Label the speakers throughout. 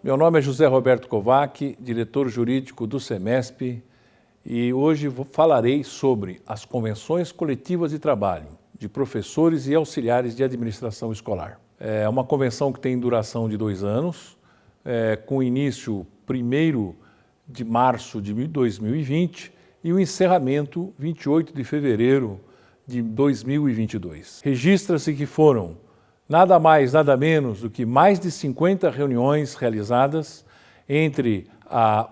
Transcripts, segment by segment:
Speaker 1: Meu nome é José Roberto Kovac, diretor jurídico do SEMESP, e hoje falarei sobre as convenções coletivas de trabalho de professores e auxiliares de administração escolar. É uma convenção que tem duração de 2 anos, com início 1º de março de 2020 e o encerramento 28 de fevereiro de 2022. Registra-se que foram nada mais, nada menos do que mais de 50 reuniões realizadas entre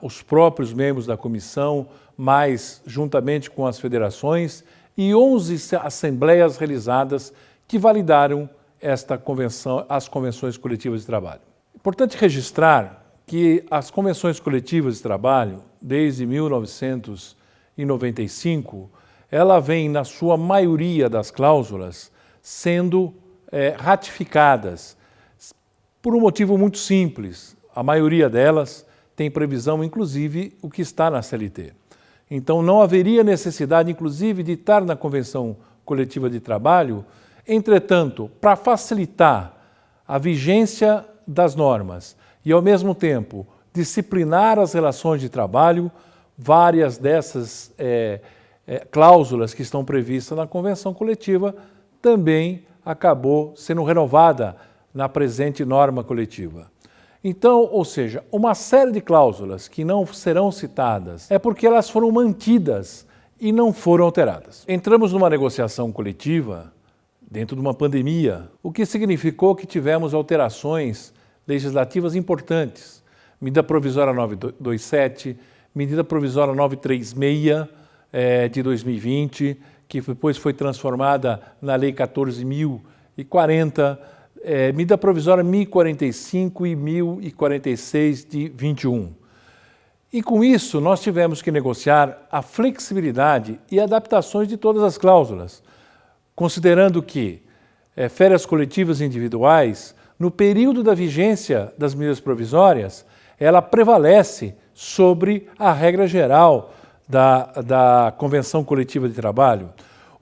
Speaker 1: os próprios membros da comissão, mais juntamente com as federações, e 11 assembleias realizadas que validaram esta convenção, as convenções coletivas de trabalho. Importante registrar que as convenções coletivas de trabalho, desde 1995, ela vem, na sua maioria das cláusulas, sendo ratificadas por um motivo muito simples. A maioria delas tem previsão, inclusive, o que está na CLT. Então, não haveria necessidade, inclusive, de estar na Convenção Coletiva de Trabalho. Entretanto, para facilitar a vigência das normas e, ao mesmo tempo, disciplinar as relações de trabalho, várias dessas cláusulas que estão previstas na Convenção Coletiva também acabou sendo renovada na presente norma coletiva. Então, ou seja, uma série de cláusulas que não serão citadas é porque elas foram mantidas e não foram alteradas. Entramos numa negociação coletiva dentro de uma pandemia, o que significou que tivemos alterações legislativas importantes. Medida provisória 927, medida provisória 936 de 2020, que depois foi transformada na Lei 14.040, medida provisória 1045 e 1046 de 21. E com isso nós tivemos que negociar a flexibilidade e adaptações de todas as cláusulas, considerando que férias coletivas individuais, no período da vigência das medidas provisórias, ela prevalece sobre a regra geral da Convenção Coletiva de Trabalho.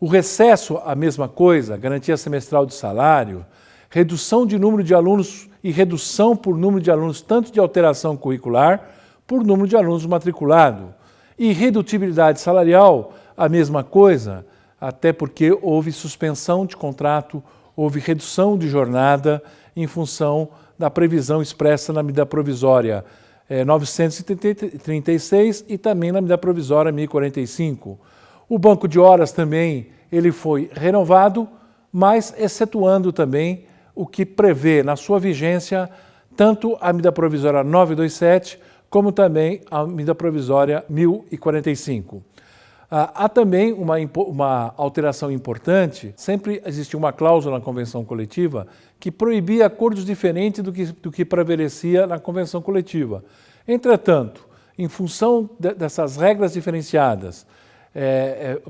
Speaker 1: O recesso, a mesma coisa, garantia semestral de salário, redução de número de alunos e redução por número de alunos, tanto de alteração curricular, por número de alunos matriculado. E redutibilidade salarial, a mesma coisa, até porque houve suspensão de contrato, houve redução de jornada em função da previsão expressa na medida provisória 936 e também na medida provisória 1045. O banco de horas também ele foi renovado, mas excetuando também o que prevê na sua vigência tanto a medida provisória 927 como também a medida provisória 1045. Há também uma alteração importante. Sempre existiu uma cláusula na Convenção Coletiva que proibia acordos diferentes do que prevalecia na Convenção Coletiva. Entretanto, em função dessas regras diferenciadas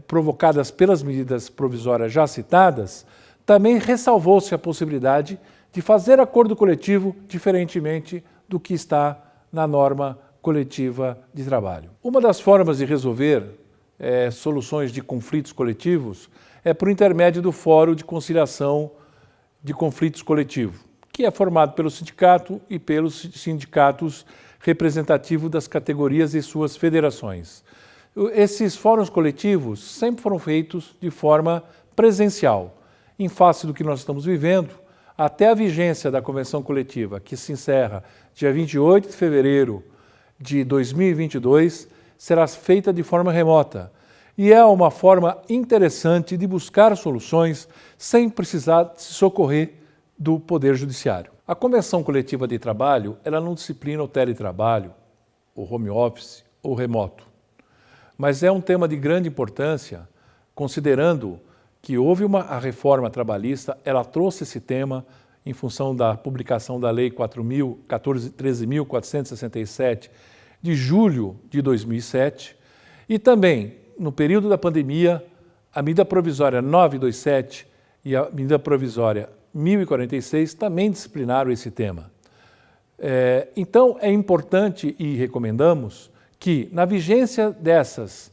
Speaker 1: provocadas pelas medidas provisórias já citadas, também ressalvou-se a possibilidade de fazer acordo coletivo diferentemente do que está na norma coletiva de trabalho. Uma das formas de resolver soluções de conflitos coletivos é por intermédio do Fórum de Conciliação de Conflitos Coletivos, que é formado pelo sindicato e pelos sindicatos representativos das categorias e suas federações. Esses fóruns coletivos sempre foram feitos de forma presencial. Em face do que nós estamos vivendo, até a vigência da Convenção Coletiva, que se encerra dia 28 de fevereiro de 2022, será feita de forma remota. E é uma forma interessante de buscar soluções sem precisar se socorrer do Poder Judiciário. A Convenção Coletiva de Trabalho, ela não disciplina o teletrabalho, o home office ou remoto. Mas é um tema de grande importância, considerando que houve a reforma trabalhista, ela trouxe esse tema em função da publicação da Lei 13.467 de julho de 2007 e também, no período da pandemia, a medida provisória 927 e a medida provisória 1046 também disciplinaram esse tema. Então, é importante e recomendamos que, na vigência dessas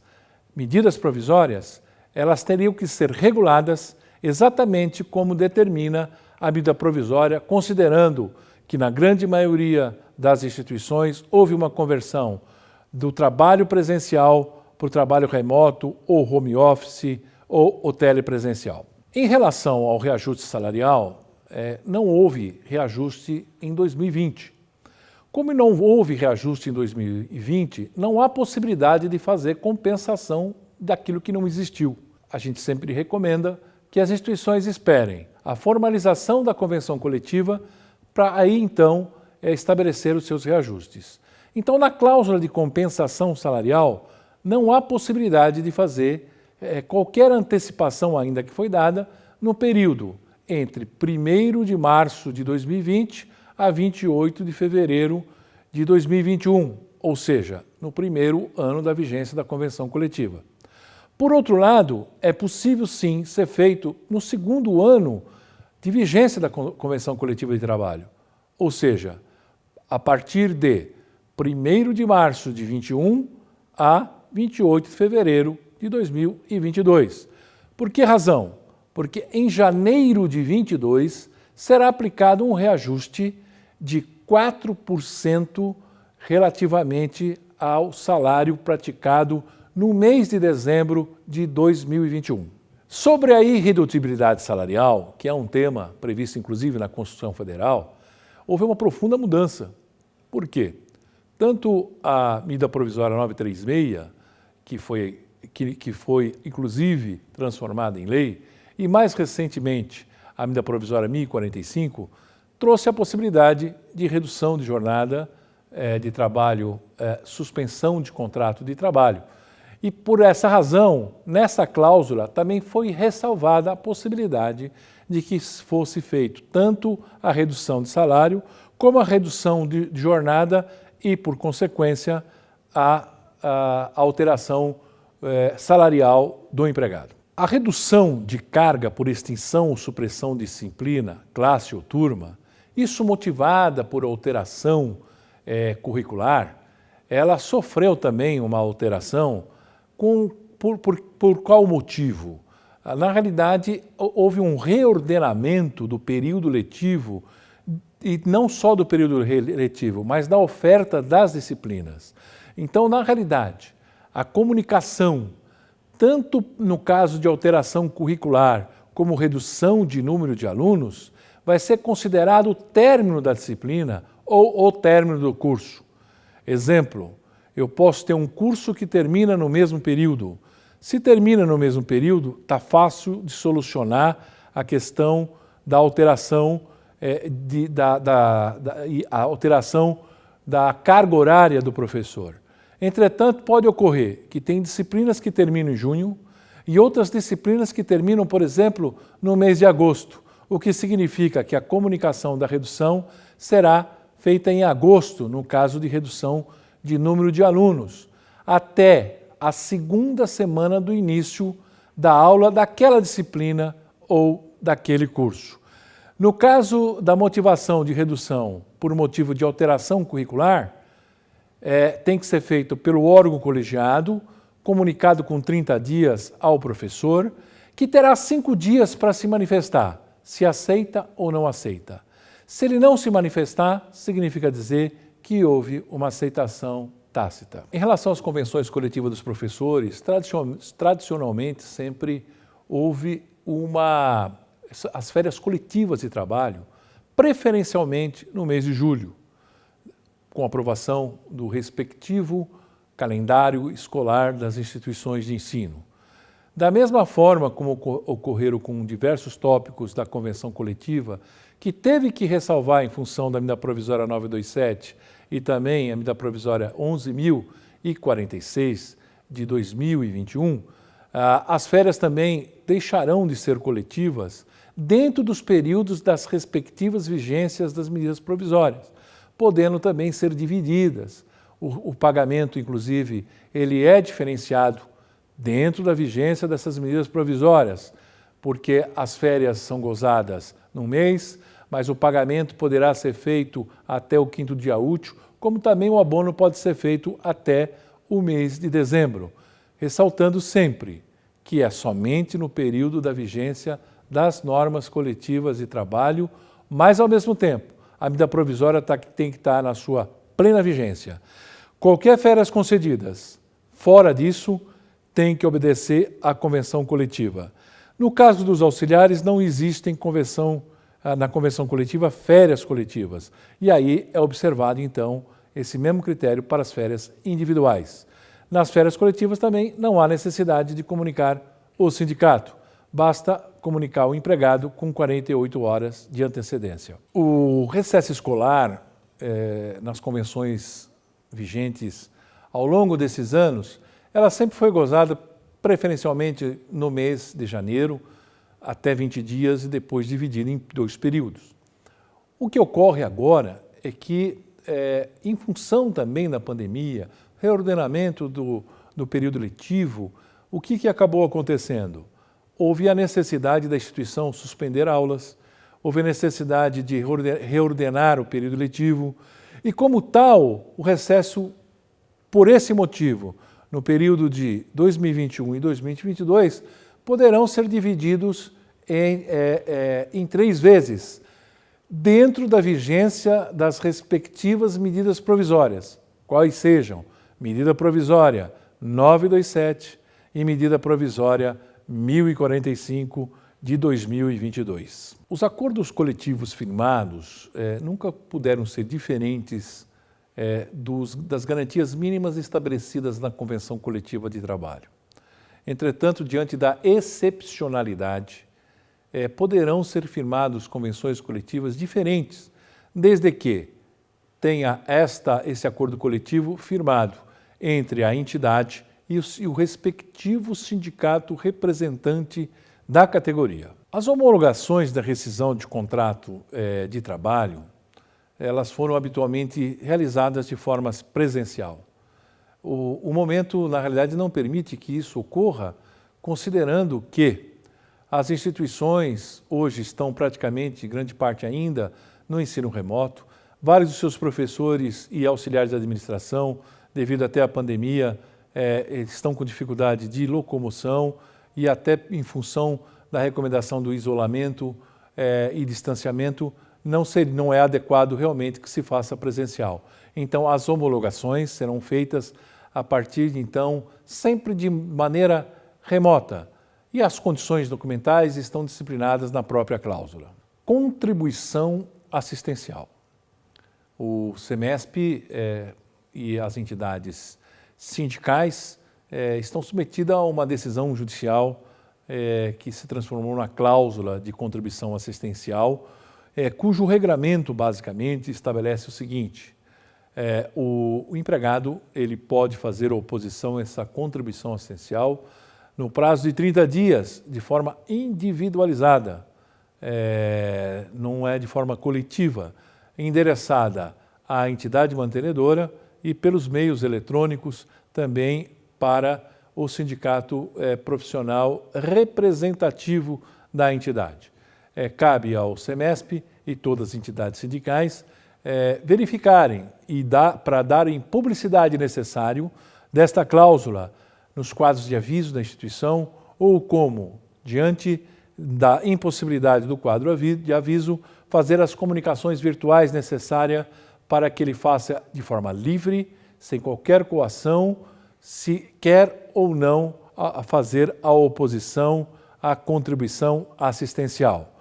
Speaker 1: medidas provisórias, elas teriam que ser reguladas exatamente como determina a medida provisória, considerando que, na grande maioria das instituições, houve uma conversão do trabalho presencial para o trabalho remoto, ou home office, ou o telepresencial. Em relação ao reajuste salarial, não houve reajuste em 2020. Como não houve reajuste em 2020, não há possibilidade de fazer compensação daquilo que não existiu. A gente sempre recomenda que as instituições esperem a formalização da convenção coletiva para aí então estabelecer os seus reajustes. Então, na cláusula de compensação salarial, não há possibilidade de fazer qualquer antecipação ainda que foi dada no período entre 1º de março de 2020 a 28 de fevereiro de 2021, ou seja, no primeiro ano da vigência da convenção coletiva. Por outro lado, é possível sim ser feito no segundo ano de vigência da convenção coletiva de trabalho, ou seja, a partir de 1º de março de 21 a 28 de fevereiro de 2022. Por que razão? Porque em janeiro de 22 será aplicado um reajuste de 4% relativamente ao salário praticado no mês de dezembro de 2021. Sobre a irredutibilidade salarial, que é um tema previsto inclusive na Constituição Federal, houve uma profunda mudança. Por quê? Tanto a medida provisória 936, que foi inclusive transformada em lei, e mais recentemente a medida provisória 1045, trouxe a possibilidade de redução de jornada de trabalho, suspensão de contrato de trabalho. E por essa razão, nessa cláusula também foi ressalvada a possibilidade de que fosse feito tanto a redução de salário como a redução de jornada e, por consequência, a alteração salarial do empregado. A redução de carga por extinção ou supressão de disciplina, classe ou turma, isso motivada por alteração curricular, ela sofreu também uma alteração por qual motivo? Na realidade, houve um reordenamento do período letivo, e não só do período letivo, mas da oferta das disciplinas. Então, na realidade, a comunicação, tanto no caso de alteração curricular como redução de número de alunos, vai ser considerado o término da disciplina ou o término do curso. Exemplo, eu posso ter um curso que termina no mesmo período. Se termina no mesmo período, está fácil de solucionar a questão da alteração, a alteração da carga horária do professor. Entretanto, pode ocorrer que tem disciplinas que terminam em junho e outras disciplinas que terminam, por exemplo, no mês de agosto, o que significa que a comunicação da redução será feita em agosto, no caso de redução de número de alunos, até a segunda semana do início da aula daquela disciplina ou daquele curso. No caso da motivação de redução por motivo de alteração curricular, tem que ser feito pelo órgão colegiado, comunicado com 30 dias ao professor, que terá 5 dias para se manifestar, se aceita ou não aceita. Se ele não se manifestar, significa dizer que houve uma aceitação tácita. Em relação às convenções coletivas dos professores, tradicionalmente sempre houve as férias coletivas de trabalho, preferencialmente no mês de julho, com aprovação do respectivo calendário escolar das instituições de ensino. Da mesma forma como ocorreram com diversos tópicos da convenção coletiva, que teve que ressalvar em função da medida provisória 927 e também a medida provisória 11.046 de 2021, as férias também deixarão de ser coletivas dentro dos períodos das respectivas vigências das medidas provisórias, podendo também ser divididas. O pagamento, inclusive, ele é diferenciado dentro da vigência dessas medidas provisórias, porque as férias são gozadas num mês, mas o pagamento poderá ser feito até o 5º dia útil, como também o abono pode ser feito até o mês de dezembro, ressaltando sempre que é somente no período da vigência das normas coletivas de trabalho, mas, ao mesmo tempo, a medida provisória tem que estar na sua plena vigência. Qualquer férias concedidas fora disso tem que obedecer à convenção coletiva. No caso dos auxiliares, não existem na convenção coletiva férias coletivas. E aí é observado, então, esse mesmo critério para as férias individuais. Nas férias coletivas também não há necessidade de comunicar o sindicato. Basta comunicar o empregado com 48 horas de antecedência. O recesso escolar, nas convenções vigentes ao longo desses anos, ela sempre foi gozada preferencialmente no mês de janeiro, até 20 dias e depois dividida em 2 períodos. O que ocorre agora é que, em função também da pandemia, reordenamento do período letivo, o que acabou acontecendo? Houve a necessidade da instituição suspender aulas, houve a necessidade de reordenar o período letivo e, como tal, o recesso, por esse motivo, no período de 2021 e 2022, poderão ser divididos em 3 vezes, dentro da vigência das respectivas medidas provisórias, quais sejam medida provisória 927 e medida provisória 1045 de 2022. Os acordos coletivos firmados nunca puderam ser diferentes das garantias mínimas estabelecidas na Convenção Coletiva de Trabalho. Entretanto, diante da excepcionalidade, poderão ser firmadas convenções coletivas diferentes, desde que tenha esse acordo coletivo firmado entre a entidade e o respectivo sindicato representante da categoria. As homologações da rescisão de contrato de trabalho, elas foram habitualmente realizadas de forma presencial. O momento, na realidade, não permite que isso ocorra, considerando que as instituições hoje estão praticamente, grande parte ainda, no ensino remoto. Vários dos seus professores e auxiliares de administração, devido até à pandemia, estão com dificuldade de locomoção e até em função da recomendação do isolamento e distanciamento, não é adequado realmente que se faça presencial. Então, as homologações serão feitas a partir de então, sempre de maneira remota. E as condições documentais estão disciplinadas na própria cláusula. Contribuição assistencial. O SEMESP e as entidades sindicais estão submetidas a uma decisão judicial que se transformou na cláusula de contribuição assistencial, cujo regramento, basicamente, estabelece o seguinte: o empregado ele pode fazer oposição a essa contribuição assistencial no prazo de 30 dias, de forma individualizada, não é de forma coletiva, endereçada à entidade mantenedora e pelos meios eletrônicos também para o sindicato profissional representativo da entidade. Cabe ao SEMESP e todas as entidades sindicais verificarem e para darem publicidade necessária desta cláusula nos quadros de aviso da instituição ou como, diante da impossibilidade do quadro de aviso, fazer as comunicações virtuais necessárias para que ele faça de forma livre, sem qualquer coação, se quer ou não fazer a oposição à contribuição assistencial.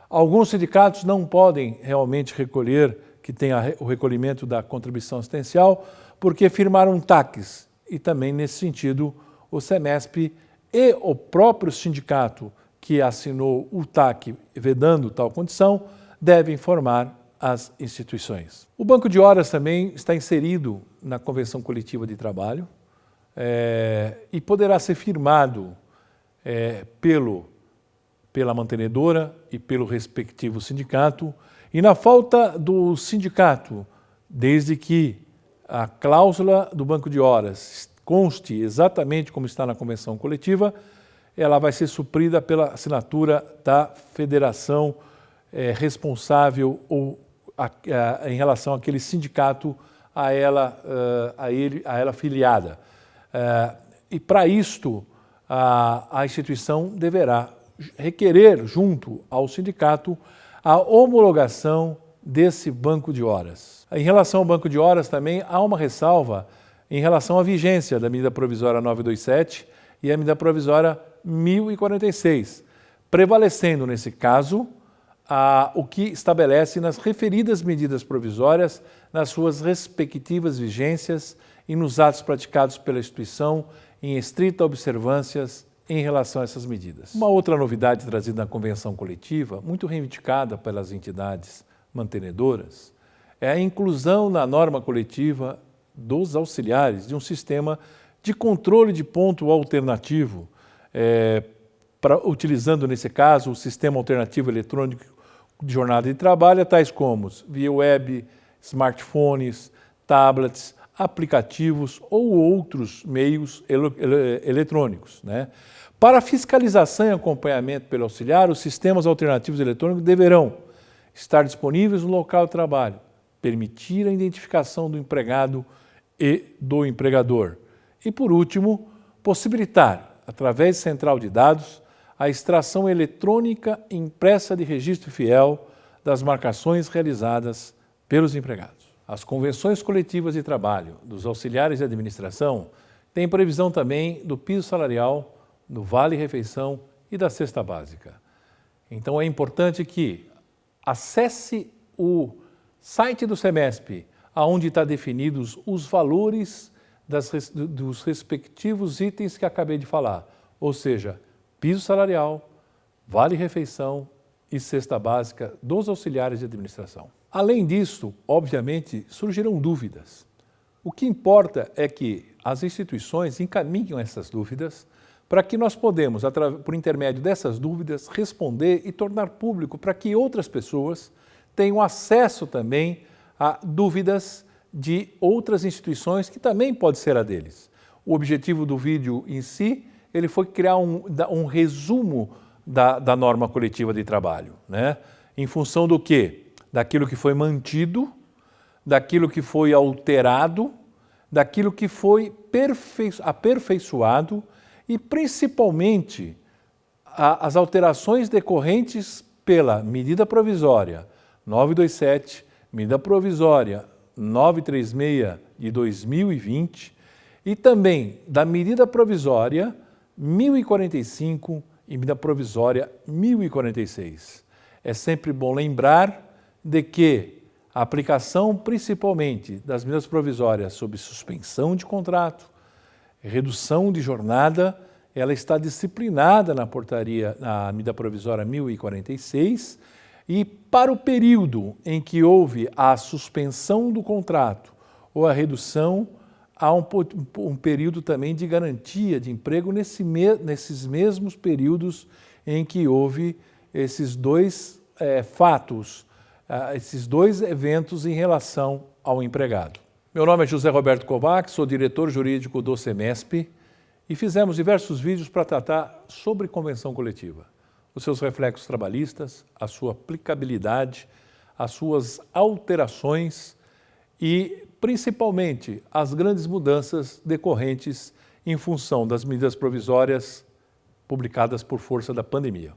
Speaker 1: Alguns sindicatos não podem realmente recolher, que tenha o recolhimento da contribuição assistencial, porque firmaram TACs. E também, nesse sentido, o SEMESP e o próprio sindicato que assinou o TAC vedando tal condição devem informar as instituições. O banco de horas também está inserido na Convenção Coletiva de Trabalho e poderá ser firmado pela mantenedora e pelo respectivo sindicato. E na falta do sindicato, desde que a cláusula do banco de horas conste exatamente como está na convenção coletiva, ela vai ser suprida pela assinatura da federação responsável ou em relação àquele sindicato a ela filiada. E para isto, a instituição deverá requerer junto ao sindicato a homologação desse banco de horas. Em relação ao banco de horas também há uma ressalva em relação à vigência da medida provisória 927 e a medida provisória 1046, prevalecendo nesse caso o que estabelece nas referidas medidas provisórias nas suas respectivas vigências e nos atos praticados pela instituição em estrita observância em relação a essas medidas. Uma outra novidade trazida na convenção coletiva, muito reivindicada pelas entidades mantenedoras, é a inclusão na norma coletiva dos auxiliares de um sistema de controle de ponto alternativo, utilizando nesse caso o sistema alternativo eletrônico de jornada de trabalho, tais como via web, smartphones, tablets, aplicativos ou outros meios eletrônicos, né? Para fiscalização e acompanhamento pelo auxiliar, os sistemas alternativos eletrônicos deverão estar disponíveis no local de trabalho, permitir a identificação do empregado e do empregador e, por último, possibilitar, através de central de dados, a extração eletrônica impressa de registro fiel das marcações realizadas pelos empregados. As convenções coletivas de trabalho dos auxiliares de administração têm previsão também do piso salarial, do vale-refeição e da cesta básica. Então é importante que acesse o site do SEMESP, onde está definidos os valores dos respectivos itens que acabei de falar, ou seja, piso salarial, vale-refeição e cesta básica dos auxiliares de administração. Além disso, obviamente, surgirão dúvidas. O que importa é que as instituições encaminhem essas dúvidas para que nós podemos, por intermédio dessas dúvidas, responder e tornar público para que outras pessoas tenham acesso também a dúvidas de outras instituições que também pode ser a deles. O objetivo do vídeo em si, ele foi criar um resumo da norma coletiva de trabalho, né? Em função do quê? Daquilo que foi mantido, daquilo que foi alterado, daquilo que foi aperfeiçoado e, principalmente, as alterações decorrentes pela medida provisória 927, medida provisória 936 de 2020 e também da medida provisória 1045 e medida provisória 1046. É sempre bom lembrar de que a aplicação principalmente das medidas provisórias sob suspensão de contrato, redução de jornada, ela está disciplinada na portaria, na medida provisória 1046, e para o período em que houve a suspensão do contrato ou a redução, há um período também de garantia de emprego nesses mesmos períodos em que houve esses dois fatos, esses dois eventos em relação ao empregado. Meu nome é José Roberto Kovacs, sou diretor jurídico do SEMESP e fizemos diversos vídeos para tratar sobre convenção coletiva, os seus reflexos trabalhistas, a sua aplicabilidade, as suas alterações e, principalmente, as grandes mudanças decorrentes em função das medidas provisórias publicadas por força da pandemia.